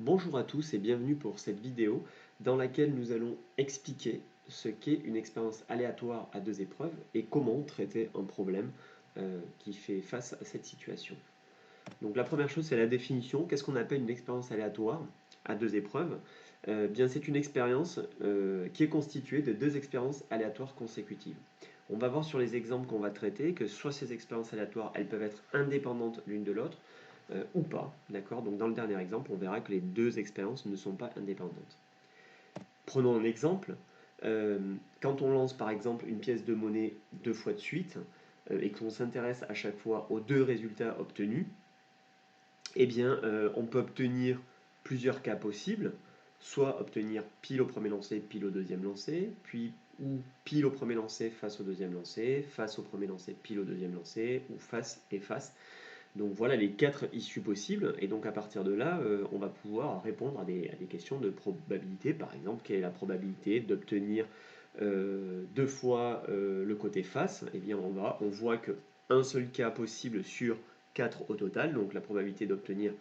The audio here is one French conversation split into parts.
Bonjour à tous et bienvenue pour cette vidéo dans laquelle nous allons expliquer ce qu'est une expérience aléatoire à deux épreuves et comment traiter un problème qui fait face à cette situation. Donc la première chose c'est la définition. Qu'est-ce qu'on appelle une expérience aléatoire à deux épreuves? Bien c'est une expérience qui est constituée de deux expériences aléatoires consécutives. On va voir sur les exemples qu'on va traiter que soit ces expériences aléatoires elles peuvent être indépendantes l'une de l'autre, ou pas, d'accord? Donc dans le dernier exemple, on verra que les deux expériences ne sont pas indépendantes. Prenons un exemple. Euh, Quand on lance par exemple une pièce de monnaie deux fois de suite et qu'on s'intéresse à chaque fois aux deux résultats obtenus, eh bien on peut obtenir plusieurs cas possibles, soit obtenir pile au premier lancer, pile au deuxième lancer, puis ou pile au premier lancer face au deuxième lancer, face au premier lancer, pile au deuxième lancer, ou face et face. Donc voilà les quatre issues possibles, et donc à partir de là, on va pouvoir répondre à des questions de probabilité. Par exemple, quelle est la probabilité d'obtenir deux fois le côté face? Eh bien, on voit que un seul cas possible sur 4 au total, donc la probabilité d'obtenir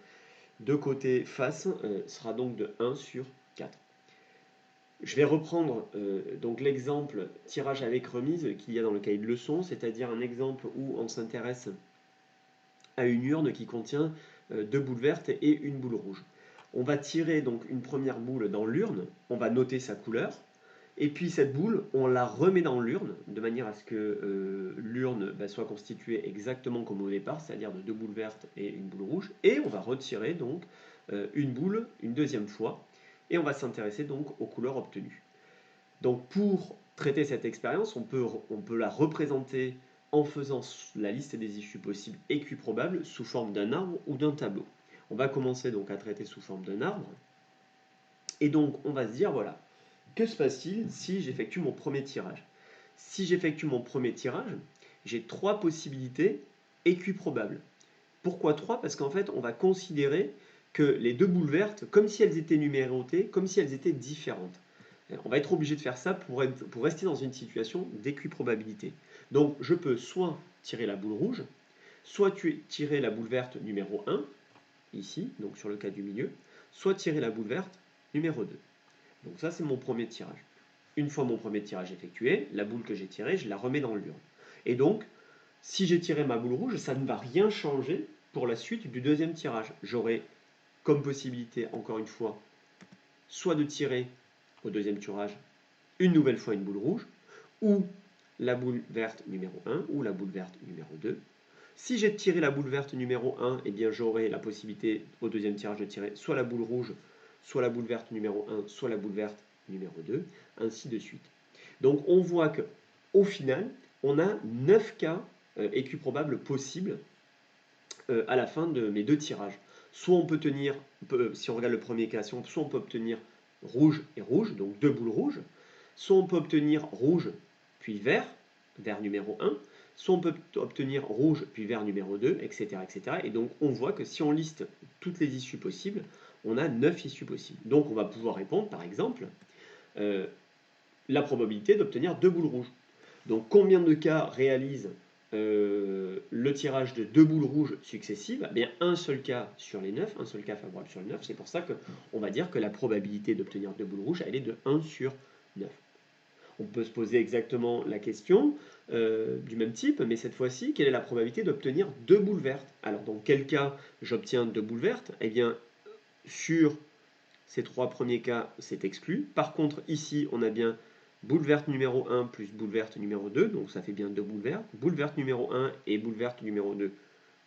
deux côtés face sera donc de 1 sur 4. Je vais reprendre donc l'exemple tirage avec remise qu'il y a dans le cahier de leçon, c'est-à-dire un exemple où on s'intéresse à une urne qui contient deux boules vertes et une boule rouge. On va tirer donc une première boule dans l'urne, on va noter sa couleur, et puis cette boule, on la remet dans l'urne, de manière à ce que l'urne soit constituée exactement comme au départ, c'est-à-dire de deux boules vertes et une boule rouge, et on va retirer donc une boule une deuxième fois, et on va s'intéresser donc aux couleurs obtenues. Donc pour traiter cette expérience, on peut la représenter en faisant la liste des issues possibles équiprobables sous forme d'un arbre ou d'un tableau. On va commencer donc à traiter sous forme d'un arbre. Et donc on va se dire, voilà, que se passe-t-il si j'effectue mon premier tirage? Si j'effectue mon premier tirage, j'ai trois possibilités équiprobables. Pourquoi trois? Parce qu'en fait, on va considérer que les deux boules vertes, comme si elles étaient numérotées, comme si elles étaient différentes. On va être obligé de faire ça pour rester dans une situation d'équiprobabilité. Donc je peux soit tirer la boule rouge, soit tirer la boule verte numéro 1, ici, donc sur le cas du milieu, soit tirer la boule verte numéro 2. Donc ça c'est mon premier tirage. Une fois mon premier tirage effectué, la boule que j'ai tirée, je la remets dans l'urne. Et donc, si j'ai tiré ma boule rouge, ça ne va rien changer pour la suite du deuxième tirage. J'aurai comme possibilité, encore une fois, soit de tirer au deuxième tirage une nouvelle fois une boule rouge, ou la boule verte numéro 1, ou la boule verte numéro 2. Si j'ai tiré la boule verte numéro 1, eh bien j'aurai la possibilité au deuxième tirage de tirer soit la boule rouge, soit la boule verte numéro 1, soit la boule verte numéro 2, ainsi de suite. Donc on voit que au final, on a 9 cas équiprobables possibles à la fin de mes deux tirages. Soit on peut tenir, si on regarde le premier cas, soit on peut obtenir rouge et rouge, donc deux boules rouges, soit on peut obtenir rouge puis vert, vert numéro 1, soit on peut obtenir rouge puis vert numéro 2, etc., etc. Et donc on voit que si on liste toutes les issues possibles, on a 9 issues possibles. Donc on va pouvoir répondre par exemple euh, la probabilité d'obtenir deux boules rouges. Donc combien de cas réalisent le tirage de deux boules rouges successives? Eh bien un seul cas sur les 9, un seul cas favorable sur les 9. C'est pour ça qu'on va dire que la probabilité d'obtenir deux boules rouges, elle est de 1 sur 9. On peut se poser exactement la question du même type, mais cette fois-ci, quelle est la probabilité d'obtenir deux boules vertes? Alors dans quel cas j'obtiens deux boules vertes? Eh bien sur ces trois premiers cas, c'est exclu. Par contre, ici, on a bien boule verte numéro 1 plus boule verte numéro 2, donc ça fait bien deux boules vertes. Boule verte numéro 1 et boule verte numéro 2,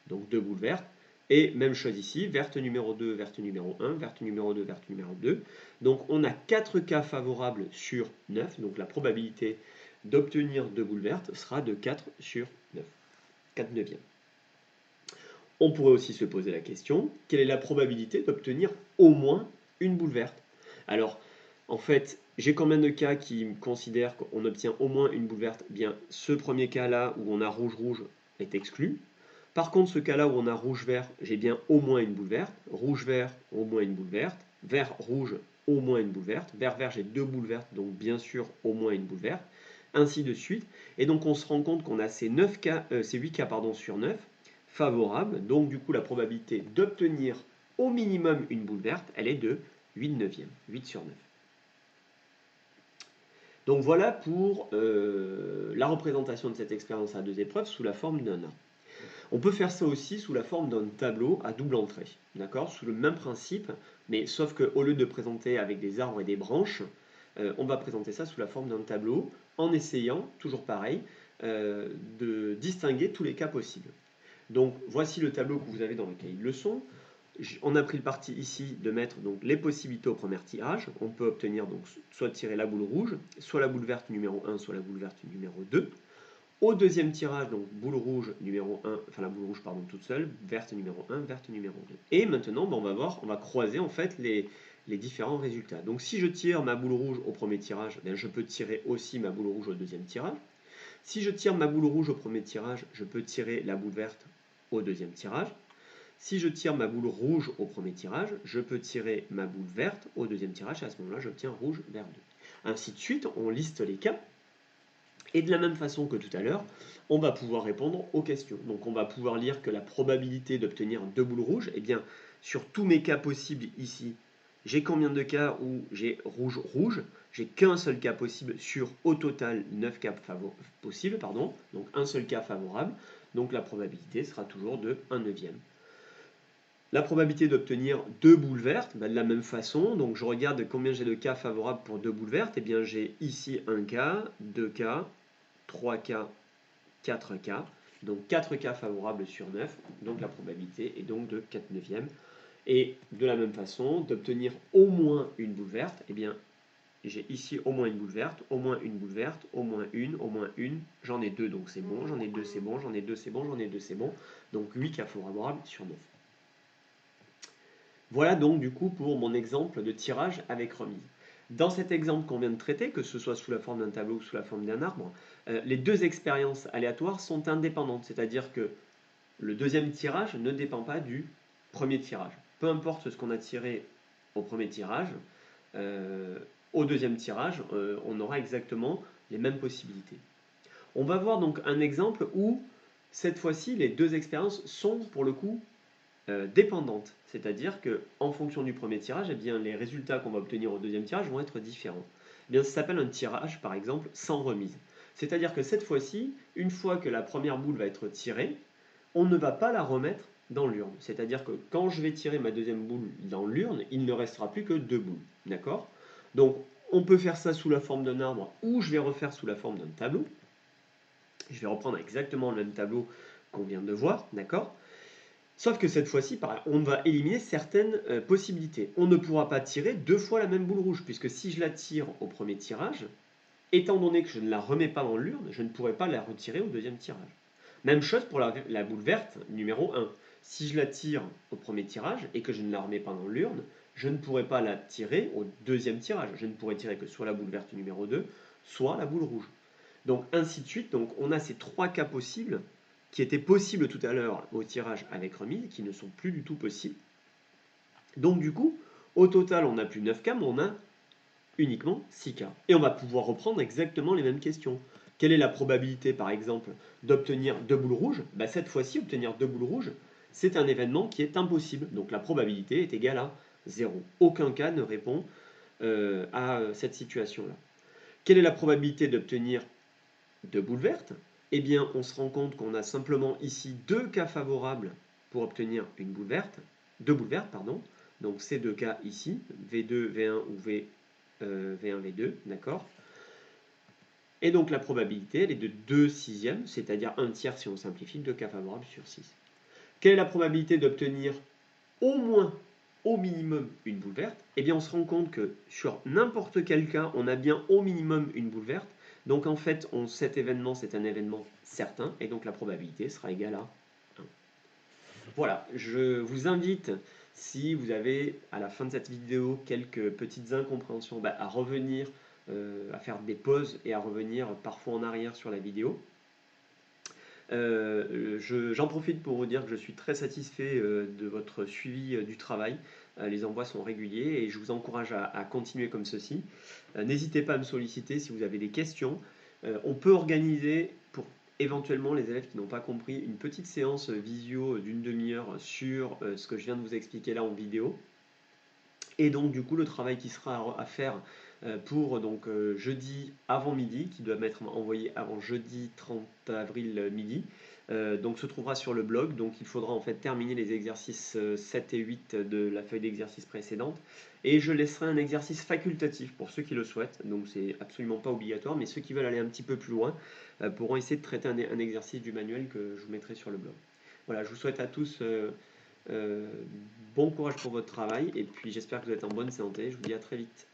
donc deux boules vertes. Et même chose ici, verte numéro 2, verte numéro 1, verte numéro 2, verte numéro 2. Donc on a 4 cas favorables sur 9, donc la probabilité d'obtenir deux boules vertes sera de 4 sur 9, 4 neuvièmes. On pourrait aussi se poser la question, quelle est la probabilité d'obtenir au moins une boule verte? Alors, en fait, j'ai combien de cas qui considèrent qu'on obtient au moins une boule verte? Bien, ce premier cas-là où on a rouge-rouge est exclu. Par contre, ce cas-là où on a rouge-vert, j'ai bien au moins une boule verte. Rouge-vert, au moins une boule verte. Vert-rouge, au moins une boule verte. Vert-vert, j'ai deux boules vertes, donc bien sûr au moins une boule verte. Ainsi de suite. Et donc on se rend compte qu'on a ces 8 cas sur 9 favorables. Donc du coup, la probabilité d'obtenir au minimum une boule verte, elle est de 8 neuvièmes, 8 sur 9. Donc voilà pour la représentation de cette expérience à deux épreuves sous la forme d'un arbre. On peut faire ça aussi sous la forme d'un tableau à double entrée, d'accord, sous le même principe, mais sauf qu'au lieu de présenter avec des arbres et des branches, on va présenter ça sous la forme d'un tableau en essayant, toujours pareil, de distinguer tous les cas possibles. Donc voici le tableau que vous avez dans le cahier de leçon. On a pris le parti ici de mettre donc les possibilités au premier tirage. On peut obtenir donc soit tirer la boule rouge, soit la boule verte numéro 1, soit la boule verte numéro 2. Au deuxième tirage, donc boule rouge numéro 1, enfin la boule rouge pardon toute seule, verte numéro 1, verte numéro 2. Et maintenant, on va voir, on va croiser en fait les différents résultats. Donc si je tire ma boule rouge au premier tirage, bien, je peux tirer aussi ma boule rouge au deuxième tirage. Si je tire ma boule rouge au premier tirage, je peux tirer la boule verte au deuxième tirage. Si je tire ma boule rouge au premier tirage, je peux tirer ma boule verte au deuxième tirage, et à ce moment-là, j'obtiens rouge, vert 2. Ainsi de suite, on liste les cas. Et de la même façon que tout à l'heure, on va pouvoir répondre aux questions. Donc on va pouvoir lire que la probabilité d'obtenir deux boules rouges, eh bien, sur tous mes cas possibles ici, j'ai combien de cas où j'ai rouge-rouge? J'ai qu'un seul cas possible sur au total 9 cas possibles, pardon, donc un seul cas favorable. Donc la probabilité sera toujours de 1 neuvième. La probabilité d'obtenir deux boules vertes, de la même façon, donc je regarde combien j'ai de cas favorables pour deux boules vertes, et bien j'ai ici un cas, 2 cas, 3 cas, 4 cas, donc 4 cas favorables sur 9, donc la probabilité est donc de 4 neuvièmes. Et de la même façon, d'obtenir au moins une boule verte, et bien j'ai ici au moins une boule verte, au moins une boule verte, au moins une, j'en ai deux donc c'est bon, j'en ai deux c'est bon, j'en ai deux c'est bon, j'en ai deux c'est bon, donc 8 cas favorables sur 9. Voilà donc du coup pour mon exemple de tirage avec remise. Dans cet exemple qu'on vient de traiter, que ce soit sous la forme d'un tableau ou sous la forme d'un arbre, les deux expériences aléatoires sont indépendantes, c'est-à-dire que le deuxième tirage ne dépend pas du premier tirage. Peu importe ce qu'on a tiré au premier tirage, au deuxième tirage, on aura exactement les mêmes possibilités. On va voir donc un exemple où, cette fois-ci, les deux expériences sont pour le coup dépendantes. C'est-à-dire qu'en fonction du premier tirage, eh bien, les résultats qu'on va obtenir au deuxième tirage vont être différents. Eh bien, ça s'appelle un tirage, par exemple, sans remise. C'est-à-dire que cette fois-ci, une fois que la première boule va être tirée, on ne va pas la remettre dans l'urne. C'est-à-dire que quand je vais tirer ma deuxième boule dans l'urne, il ne restera plus que deux boules. D'accord? Donc, on peut faire ça sous la forme d'un arbre ou je vais refaire sous la forme d'un tableau. Je vais reprendre exactement le même tableau qu'on vient de voir. D'accord? Sauf que cette fois-ci, on va éliminer certaines possibilités. On ne pourra pas tirer deux fois la même boule rouge, puisque si je la tire au premier tirage, étant donné que je ne la remets pas dans l'urne, je ne pourrai pas la retirer au deuxième tirage. Même chose pour la boule verte numéro 1. Si je la tire au premier tirage et que je ne la remets pas dans l'urne, je ne pourrai pas la tirer au deuxième tirage. Je ne pourrai tirer que soit la boule verte numéro 2, soit la boule rouge. Donc ainsi de suite, donc on a ces trois cas possibles qui étaient possibles tout à l'heure au tirage avec remise, qui ne sont plus du tout possibles. Donc du coup, au total, on n'a plus 9 cas, mais on a uniquement 6 cas. Et on va pouvoir reprendre exactement les mêmes questions. Quelle est la probabilité, par exemple, d'obtenir deux boules rouges? Cette fois-ci, obtenir deux boules rouges, c'est un événement qui est impossible. Donc la probabilité est égale à 0. Aucun cas ne répond à cette situation-là. Quelle est la probabilité d'obtenir deux boules vertes? Eh bien, on se rend compte qu'on a simplement ici deux cas favorables pour obtenir une boule verte, deux boules vertes, pardon. Donc ces deux cas ici, V2, V1 ou V1, V2, d'accord? Et donc la probabilité, elle est de 2 sixièmes, c'est-à-dire 1 tiers si on simplifie, 2 cas favorables sur 6. Quelle est la probabilité d'obtenir au moins, au minimum, une boule verte? Eh bien, on se rend compte que sur n'importe quel cas, on a bien au minimum une boule verte. Donc en fait, cet événement, c'est un événement certain, et donc la probabilité sera égale à 1. Voilà, je vous invite, si vous avez à la fin de cette vidéo quelques petites incompréhensions, à revenir, à faire des pauses et à revenir parfois en arrière sur la vidéo. J'en profite pour vous dire que je suis très satisfait de votre suivi du travail. Les envois sont réguliers et je vous encourage à continuer comme ceci. N'hésitez pas à me solliciter si vous avez des questions. On peut organiser, pour éventuellement les élèves qui n'ont pas compris, une petite séance visio d'une demi-heure sur ce que je viens de vous expliquer là en vidéo. Et donc du coup le travail qui sera à faire pour donc jeudi avant midi, qui doit m'être envoyé avant jeudi 30 avril midi, donc se trouvera sur le blog. Donc il faudra en fait terminer les exercices 7 et 8 de la feuille d'exercice précédente. Et je laisserai un exercice facultatif pour ceux qui le souhaitent, donc c'est absolument pas obligatoire, mais ceux qui veulent aller un petit peu plus loin pourront essayer de traiter un exercice du manuel que je vous mettrai sur le blog. Voilà, je vous souhaite à tous euh, bon courage pour votre travail et puis j'espère que vous êtes en bonne santé. Je vous dis à très vite.